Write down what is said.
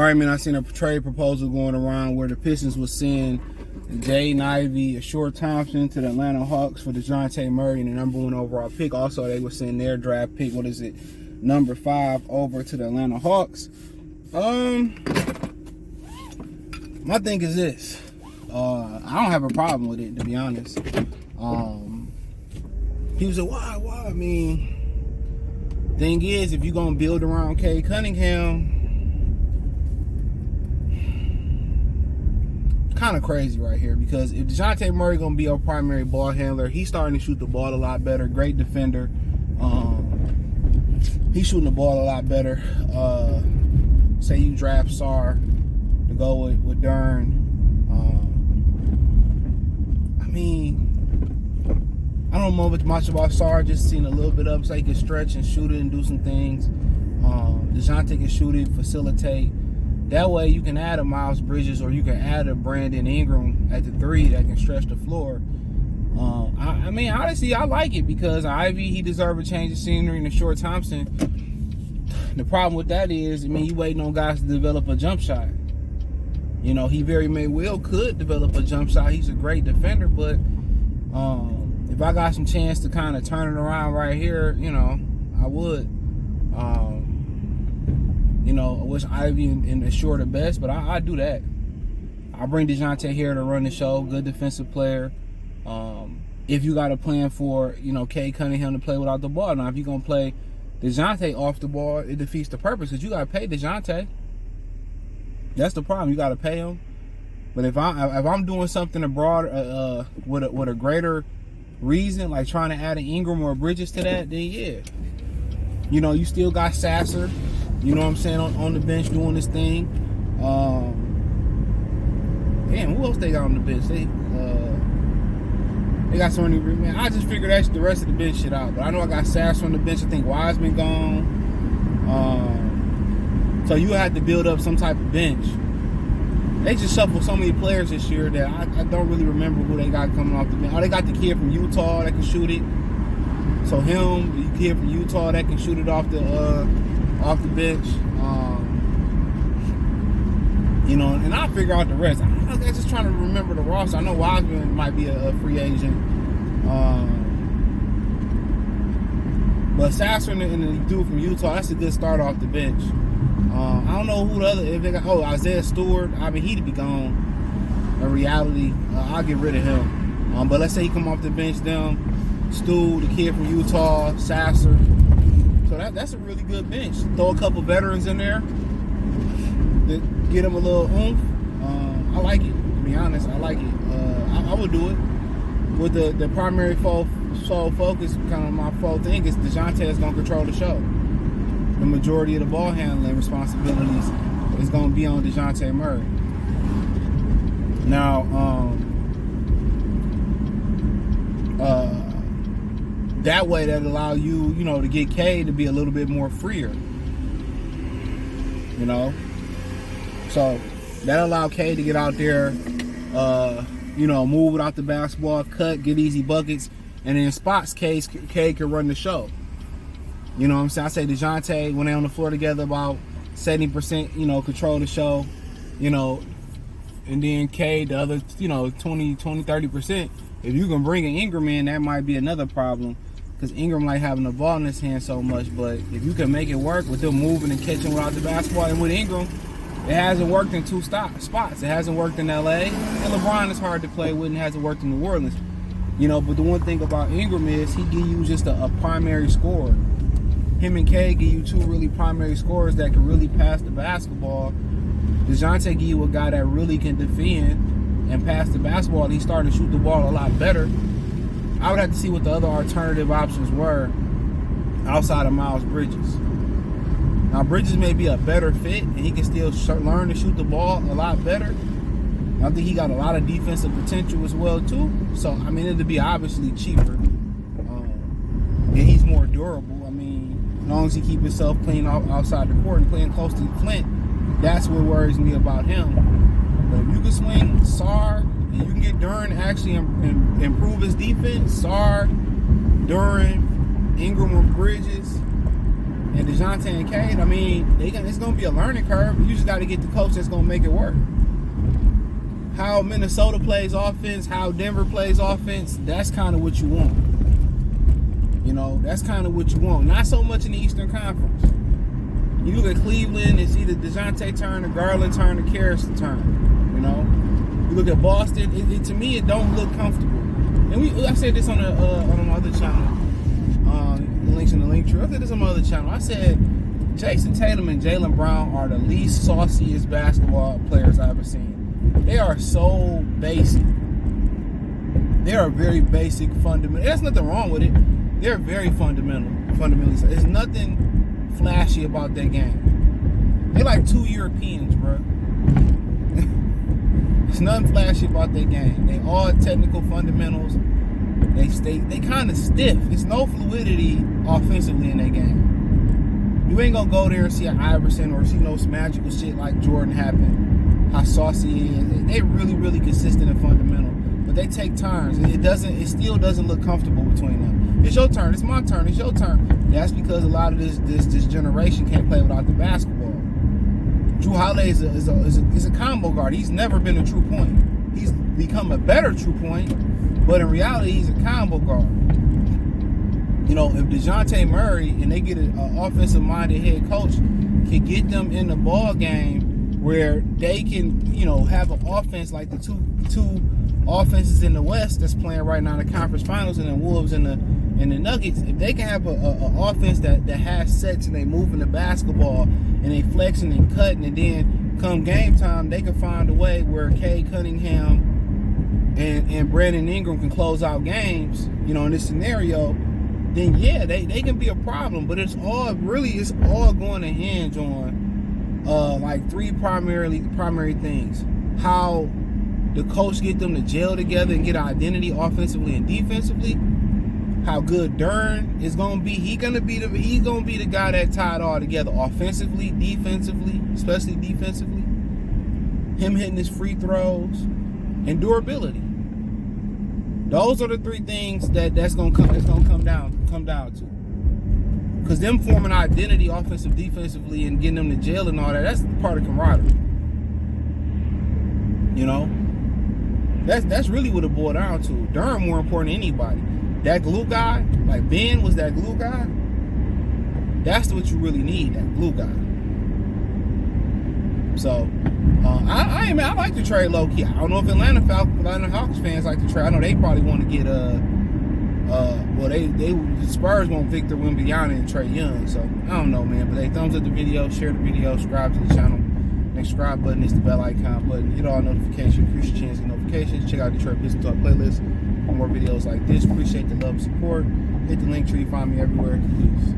right, man, I seen a trade proposal going around where the Pistons would send Jaden Ivey, a short Thompson, to the Atlanta Hawks for Dejounte Murray and the number 1 overall pick. Also, they would send their draft pick, number 5, over to the Atlanta Hawks. My thing is this. I don't have a problem with it, to be honest. He was like, why? I mean, thing is, if you're going to build around Cade Cunningham, kind of crazy right here, because if Dejounte Murray going to be our primary ball handler, he's starting to shoot the ball a lot better. Great defender. He's shooting the ball a lot better. Say you draft Sar to go with Dern. I don't know much about Sar, just seen a little bit of, so he can stretch and shoot it and do some things. Dejounte can shoot it, facilitate. That way you can add a Miles Bridges or you can add a Brandon Ingram at the 3 that can stretch the floor. Honestly, I like it because Ivy, he deserves a change of scenery, and the short Thompson. The problem with that is, you waiting on guys to develop a jump shot. He very well could develop a jump shot. He's a great defender, but if I got some chance to kind of turn it around right here, I would. I wish Ivy and the short the best, but I do that. I bring Dejounte here to run the show. Good defensive player. If you got a plan for, Cade Cunningham to play without the ball. Now, if you're going to play Dejounte off the ball, it defeats the purpose because you got to pay Dejounte. That's the problem. You got to pay him. But if I'm doing something abroad with a greater reason, like trying to add an Ingram or Bridges to that, then yeah. You still got Sasser, on the bench doing this thing. Damn, who else they got on the bench? They got so many, man. I just figured the rest of the bench shit out. But I know I got Sasser on the bench. I think Wiseman gone. So you had to build up some type of bench. They just shuffled so many players this year that I don't really remember who they got coming off the bench. Oh, they got the kid from Utah that can shoot it. So him, the kid from Utah that can shoot it off the bench. And I'll figure out the rest. I'm just trying to remember the roster. I know Wiseman might be a free agent. But Sasser and the dude from Utah, that's a good start off the bench. I don't know who the other, if they got, Isaiah Stewart. He'd be gone. In reality, I'll get rid of him. But let's say he come off the bench, Stu, the kid from Utah, Sasser. So that's a really good bench. Throw a couple veterans in there. Get them a little oomph. I like it, to be honest. I like it. I would do it. With the primary sole focus, kind of my full thing, is Dejounte is going to control the show. The majority of the ball handling responsibilities is going to be on Dejounte Murray. Now, that way that allow you, to get Cade to be a little bit more freer. So that allowed Cade to get out there, move without the basketball, cut, get easy buckets, and in spots, Cade can run the show. You know what I'm saying? I say Dejounte, when they're on the floor together, about 70%, control the show, and then Cade, the other, 30%. If you can bring an Ingram in, that might be another problem, because Ingram like having the ball in his hand so much. But if you can make it work with them moving and catching without the basketball, and with Ingram, it hasn't worked in two spots. It hasn't worked in LA, and LeBron is hard to play with and hasn't worked in New Orleans. But the one thing about Ingram is he give you just a primary scorer. Him and Cade give you two really primary scorers that can really pass the basketball. Dejounte give you a guy that really can defend and pass the basketball. He's starting to shoot the ball a lot better. I would have to see what the other alternative options were outside of Miles Bridges. Now, Bridges may be a better fit, and he can still learn to shoot the ball a lot better. I think he got a lot of defensive potential as well, too. So, it'd be obviously cheaper. And he's more durable. As long as he keep himself clean outside the court and playing close to Flint, that's what worries me about him. But if you can swing Sar, and you can get Duren to actually improve his defense, Sar, Duren, Ingram or Bridges, And Dejounte and Cade, I mean, it's going to be a learning curve. You just got to get the coach that's going to make it work. How Minnesota plays offense, how Denver plays offense, that's kind of what you want. You know, that's kind of what you want. Not so much in the Eastern Conference. You look at Cleveland, it's either Dejounte turn, or Garland turn, or Karras turn. You know, you look at Boston. To me, it don't look comfortable. And I said this on another channel. Links in the link tree. I said this on my other channel. I said Jason Tatum and Jaylen Brown are the least sauciest basketball players I've ever seen. They are so basic. They are very basic, fundamental. There's nothing wrong with it. They're very fundamentally. There's nothing flashy about their game. They're like two Europeans, bro. There's nothing flashy about their game. They all technical fundamentals. They kind of stiff. There's no fluidity offensively in their game. You ain't gonna go there and see an Iverson or see no magical shit like Jordan happen. How saucy he is. They're really, really consistent and fundamental. But they take turns. It still doesn't look comfortable between them. It's your turn. It's my turn. It's your turn. That's because a lot of this generation can't play without the basketball. Drew Holiday is a combo guard. He's never been a true point. He's become a better true point, but in reality, he's a combo guard. You know, if DeJounte Murray and they get an offensive-minded head coach can get them in the ball game where they can, you know, have an offense like the two offenses in the West that's playing right now in the conference finals, and the Wolves and the Nuggets. If they can have an offense that has sets and they moving the basketball and they flexing and cutting, and then come game time, they can find a way where Cade Cunningham and Brandon Ingram can close out games, you know, in this scenario, then yeah, they can be a problem. But it's all going to hinge on like three primary things. How the coach get them to gel together and get an identity offensively and defensively. How good Dern is gonna be. He's gonna be the guy that tie it all together offensively, defensively, especially defensively. Him hitting his free throws and durability. Those are the three things that's gonna come down to. Because them forming identity offensive, defensively, and getting them to jail and all that's part of camaraderie. You know? That's really what it boiled down to. Durham more important than anybody. That glue guy, like Ben was that glue guy, that's what you really need, that glue guy. So, I like to trade low-key. I don't know if Atlanta Hawks fans like to trade. I know they probably want to get, the Spurs want Victor Wembanyama and Trae Young. So, I don't know, man. But hey, thumbs up the video, share the video, subscribe to the channel. Next subscribe button is the bell icon button. Hit all notifications, increase your chance of notifications. Check out Detroit Pistons Talk playlist for more videos like this. Appreciate the love and support. Hit the link tree, find me everywhere. Peace.